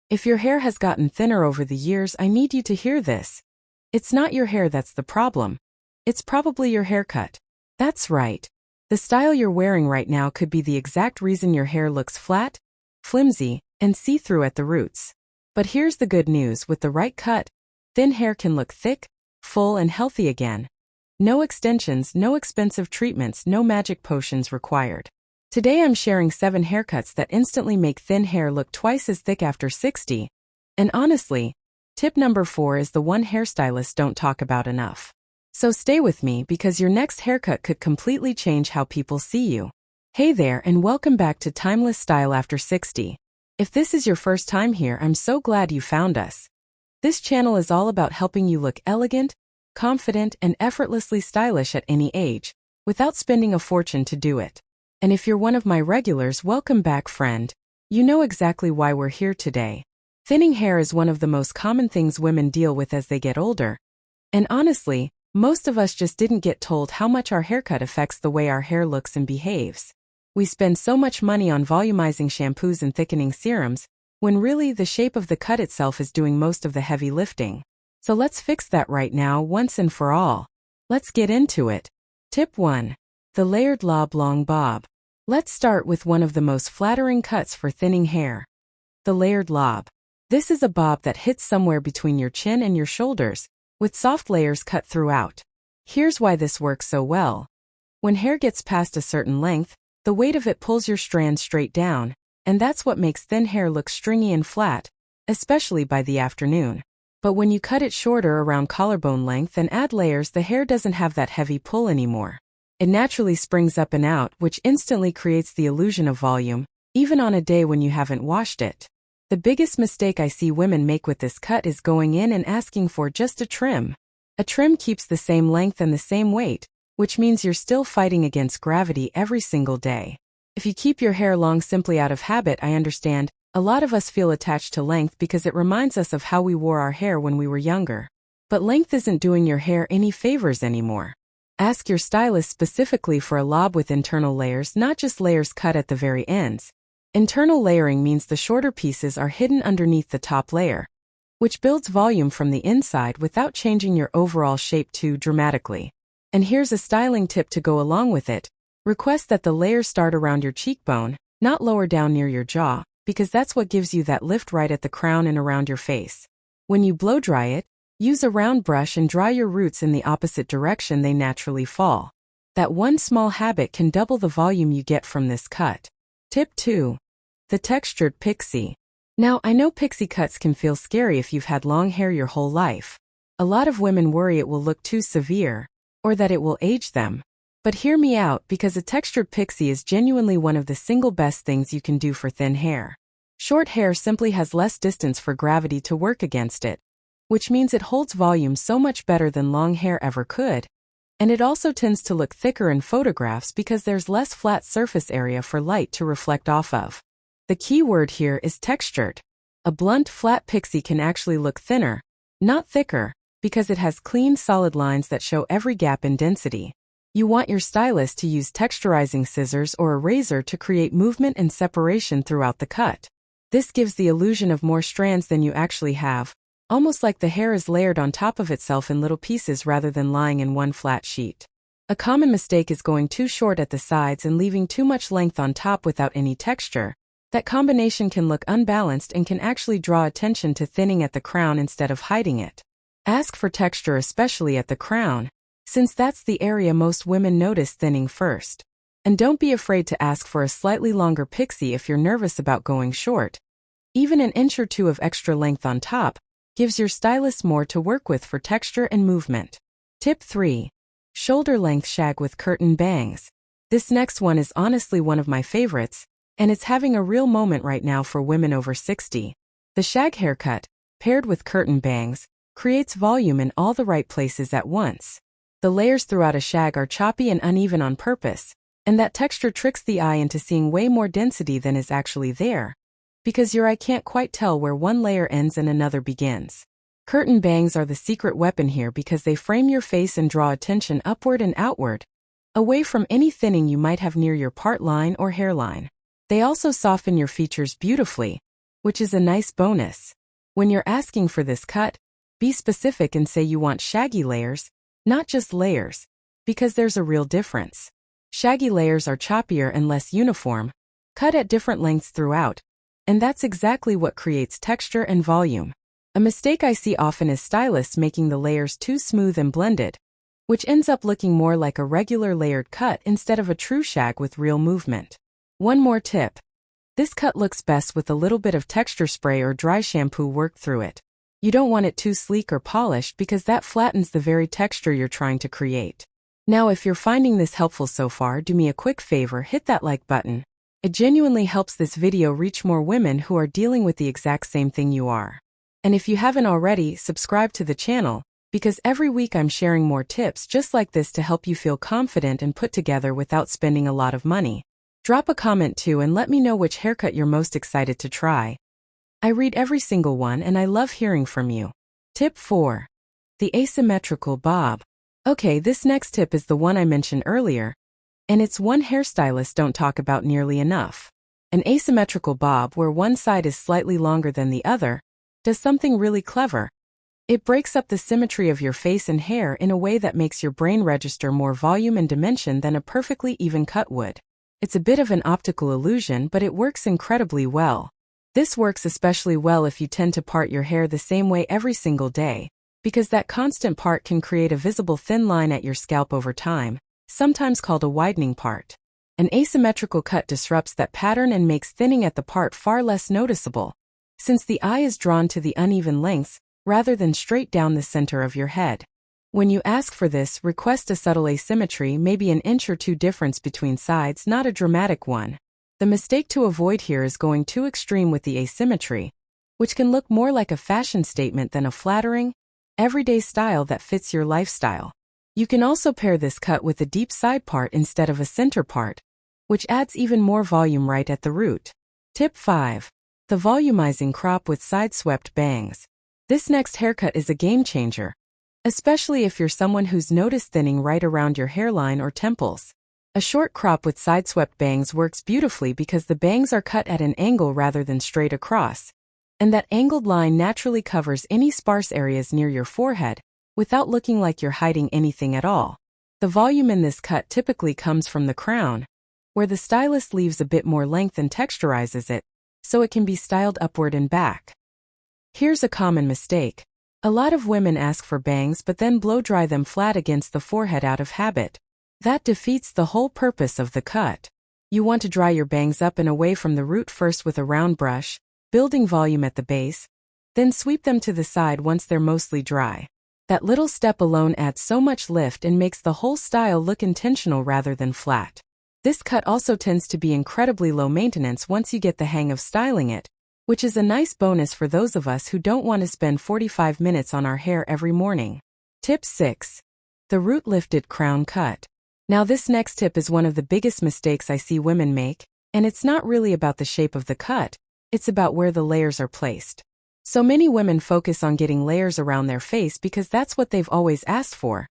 If your hair has gotten thinner over the years, I need you to hear this. It's not your hair that's the problem. It's probably your haircut. That's right. The style you're wearing right now could be the exact reason your hair looks flat, flimsy, and see-through at the roots. But here's the good news: with the right cut, thin hair can look thick, full, and healthy again. No extensions, no expensive treatments, no magic potions required. Today I'm sharing 7 haircuts that instantly make thin hair look twice as thick after 60. And honestly, tip number 4 is the one hairstylists don't talk about enough. So stay with me, because your next haircut could completely change how people see you. Hey there, and welcome back to Timeless Style After 60. If this is your first time here, I'm so glad you found us. This channel is all about helping you look elegant, confident, and effortlessly stylish at any age, without spending a fortune to do it. And if you're one of my regulars, welcome back, friend. You know exactly why we're here today. Thinning hair is one of the most common things women deal with as they get older. And honestly, most of us just didn't get told how much our haircut affects the way our hair looks and behaves. We spend so much money on volumizing shampoos and thickening serums, when really the shape of the cut itself is doing most of the heavy lifting. So let's fix that right now, once and for all. Let's get into it. Tip 1. The layered lob long bob. Let's start with one of the most flattering cuts for thinning hair. The layered lob. This is a bob that hits somewhere between your chin and your shoulders, with soft layers cut throughout. Here's why this works so well. When hair gets past a certain length, the weight of it pulls your strands straight down, and that's what makes thin hair look stringy and flat, especially by the afternoon. But when you cut it shorter, around collarbone length, and add layers, the hair doesn't have that heavy pull anymore. It naturally springs up and out, which instantly creates the illusion of volume, even on a day when you haven't washed it. The biggest mistake I see women make with this cut is going in and asking for just a trim. A trim keeps the same length and the same weight, which means you're still fighting against gravity every single day. If you keep your hair long simply out of habit, I understand. A lot of us feel attached to length because it reminds us of how we wore our hair when we were younger. But length isn't doing your hair any favors anymore. Ask your stylist specifically for a lob with internal layers, not just layers cut at the very ends. Internal layering means the shorter pieces are hidden underneath the top layer, which builds volume from the inside without changing your overall shape too dramatically. And here's a styling tip to go along with it. Request that the layers start around your cheekbone, not lower down near your jaw, because that's what gives you that lift right at the crown and around your face. When you blow dry it, use a round brush and dry your roots in the opposite direction they naturally fall. That one small habit can double the volume you get from this cut. Tip 2. The textured pixie. Now, I know pixie cuts can feel scary if you've had long hair your whole life. A lot of women worry it will look too severe, or that it will age them. But hear me out, because a textured pixie is genuinely one of the single best things you can do for thin hair. Short hair simply has less distance for gravity to work against it, which means it holds volume so much better than long hair ever could. And it also tends to look thicker in photographs because there's less flat surface area for light to reflect off of. The key word here is textured. A blunt, flat pixie can actually look thinner, not thicker, because it has clean, solid lines that show every gap in density. You want your stylist to use texturizing scissors or a razor to create movement and separation throughout the cut. This gives the illusion of more strands than you actually have, almost like the hair is layered on top of itself in little pieces rather than lying in one flat sheet. A common mistake is going too short at the sides and leaving too much length on top without any texture. That combination can look unbalanced and can actually draw attention to thinning at the crown instead of hiding it. Ask for texture, especially at the crown, since that's the area most women notice thinning first. And don't be afraid to ask for a slightly longer pixie if you're nervous about going short. Even an inch or two of extra length on top gives your stylist more to work with for texture and movement. Tip 3. Shoulder length shag with curtain bangs. This next one is honestly one of my favorites, and it's having a real moment right now for women over 60. The shag haircut, paired with curtain bangs, creates volume in all the right places at once. The layers throughout a shag are choppy and uneven on purpose, and that texture tricks the eye into seeing way more density than is actually there, because your eye can't quite tell where one layer ends and another begins. Curtain bangs are the secret weapon here because they frame your face and draw attention upward and outward, away from any thinning you might have near your part line or hairline. They also soften your features beautifully, which is a nice bonus. When you're asking for this cut, be specific and say you want shaggy layers, not just layers, because there's a real difference. Shaggy layers are choppier and less uniform, cut at different lengths throughout, and that's exactly what creates texture and volume. A mistake I see often is stylists making the layers too smooth and blended, which ends up looking more like a regular layered cut instead of a true shag with real movement. One more tip. This cut looks best with a little bit of texture spray or dry shampoo worked through it. You don't want it too sleek or polished because that flattens the very texture you're trying to create. Now, if you're finding this helpful so far, do me a quick favor, hit that like button. It genuinely helps this video reach more women who are dealing with the exact same thing you are. And if you haven't already, subscribe to the channel, because every week I'm sharing more tips just like this to help you feel confident and put together without spending a lot of money. Drop a comment too and let me know which haircut you're most excited to try. I read every single one and I love hearing from you. Tip 4. The asymmetrical bob. Okay, this next tip is the one I mentioned earlier, and it's one hairstylists don't talk about nearly enough. An asymmetrical bob, where one side is slightly longer than the other, does something really clever. It breaks up the symmetry of your face and hair in a way that makes your brain register more volume and dimension than a perfectly even cut would. It's a bit of an optical illusion, but it works incredibly well. This works especially well if you tend to part your hair the same way every single day, because that constant part can create a visible thin line at your scalp over time, sometimes called a widening part. An asymmetrical cut disrupts that pattern and makes thinning at the part far less noticeable, since the eye is drawn to the uneven lengths rather than straight down the center of your head. When you ask for this, request a subtle asymmetry, maybe an inch or two difference between sides, not a dramatic one. The mistake to avoid here is going too extreme with the asymmetry, which can look more like a fashion statement than a flattering, everyday style that fits your lifestyle. You can also pair this cut with a deep side part instead of a center part, which adds even more volume right at the root. Tip 5. The volumizing crop with side-swept bangs. This next haircut is a game changer, especially if you're someone who's noticed thinning right around your hairline or temples. A short crop with side-swept bangs works beautifully because the bangs are cut at an angle rather than straight across, and that angled line naturally covers any sparse areas near your forehead without looking like you're hiding anything at all. The volume in this cut typically comes from the crown, where the stylist leaves a bit more length and texturizes it, so it can be styled upward and back. Here's a common mistake. A lot of women ask for bangs but then blow-dry them flat against the forehead out of habit. That defeats the whole purpose of the cut. You want to dry your bangs up and away from the root first with a round brush, building volume at the base, then sweep them to the side once they're mostly dry. That little step alone adds so much lift and makes the whole style look intentional rather than flat. This cut also tends to be incredibly low maintenance once you get the hang of styling it, which is a nice bonus for those of us who don't want to spend 45 minutes on our hair every morning. Tip 6. The root-lifted crown cut. Now this next tip is one of the biggest mistakes I see women make, and it's not really about the shape of the cut, it's about where the layers are placed. So many women focus on getting layers around their face because that's what they've always asked for.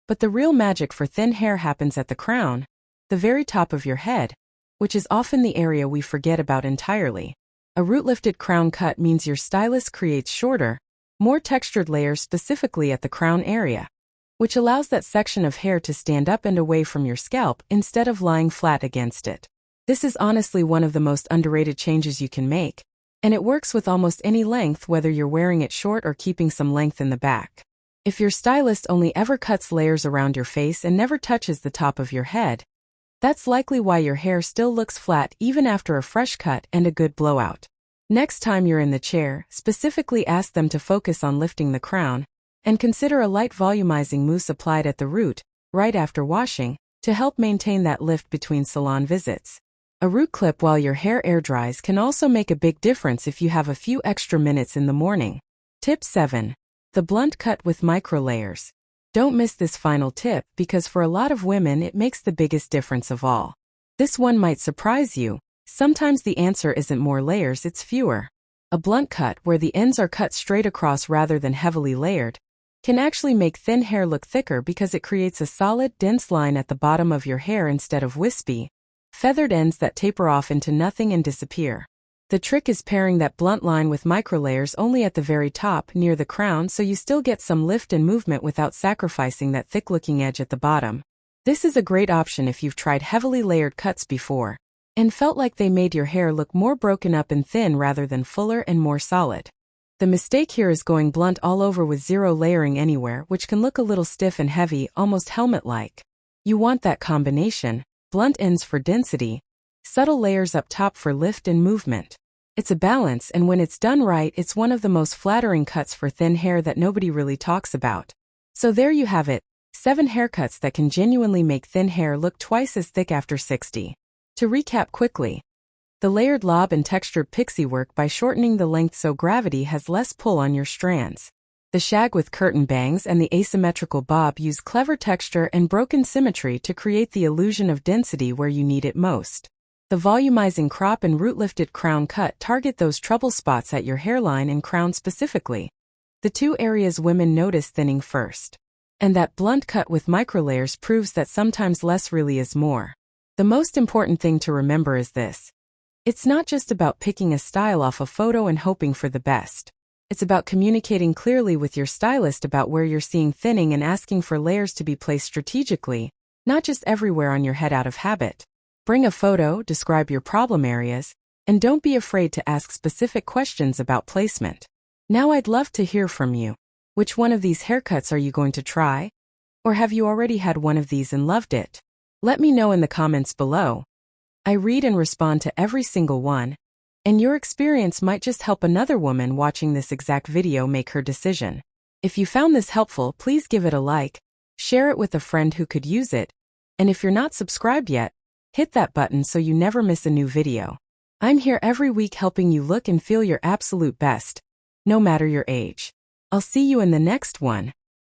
But the real magic for thin hair happens at the crown, the very top of your head, which is often the area we forget about entirely. A root-lifted crown cut means your stylist creates shorter, more textured layers specifically at the crown area, which allows that section of hair to stand up and away from your scalp instead of lying flat against it. This is honestly one of the most underrated changes you can make, and it works with almost any length, whether you're wearing it short or keeping some length in the back. If your stylist only ever cuts layers around your face and never touches the top of your head, that's likely why your hair still looks flat even after a fresh cut and a good blowout. Next time you're in the chair, specifically ask them to focus on lifting the crown, and consider a light volumizing mousse applied at the root, right after washing, to help maintain that lift between salon visits. A root clip while your hair air dries can also make a big difference if you have a few extra minutes in the morning. Tip 7. The blunt cut with micro layers. Don't miss this final tip because for a lot of women it makes the biggest difference of all. This one might surprise you. Sometimes the answer isn't more layers, it's fewer. A blunt cut, where the ends are cut straight across rather than heavily layered, can actually make thin hair look thicker because it creates a solid, dense line at the bottom of your hair instead of wispy, feathered ends that taper off into nothing and disappear. The trick is pairing that blunt line with microlayers only at the very top near the crown so you still get some lift and movement without sacrificing that thick-looking edge at the bottom. This is a great option if you've tried heavily layered cuts before and felt like they made your hair look more broken up and thin rather than fuller and more solid. The mistake here is going blunt all over with zero layering anywhere, which can look a little stiff and heavy, almost helmet-like. You want that combination: blunt ends for density, subtle layers up top for lift and movement. It's a balance, and when it's done right, it's one of the most flattering cuts for thin hair that nobody really talks about. So there you have it, 7 haircuts that can genuinely make thin hair look twice as thick after 60. To recap quickly: the layered lob and textured pixie work by shortening the length so gravity has less pull on your strands. The shag with curtain bangs and the asymmetrical bob use clever texture and broken symmetry to create the illusion of density where you need it most. The volumizing crop and root-lifted crown cut target those trouble spots at your hairline and crown specifically, the 2 areas women notice thinning first. And that blunt cut with microlayers proves that sometimes less really is more. The most important thing to remember is this: it's not just about picking a style off a photo and hoping for the best. It's about communicating clearly with your stylist about where you're seeing thinning and asking for layers to be placed strategically, not just everywhere on your head out of habit. Bring a photo, describe your problem areas, and don't be afraid to ask specific questions about placement. Now I'd love to hear from you. Which one of these haircuts are you going to try? Or have you already had one of these and loved it? Let me know in the comments below. I read and respond to every single one, and your experience might just help another woman watching this exact video make her decision. If you found this helpful, please give it a like, share it with a friend who could use it, and if you're not subscribed yet, hit that button so you never miss a new video. I'm here every week helping you look and feel your absolute best, no matter your age. I'll see you in the next one.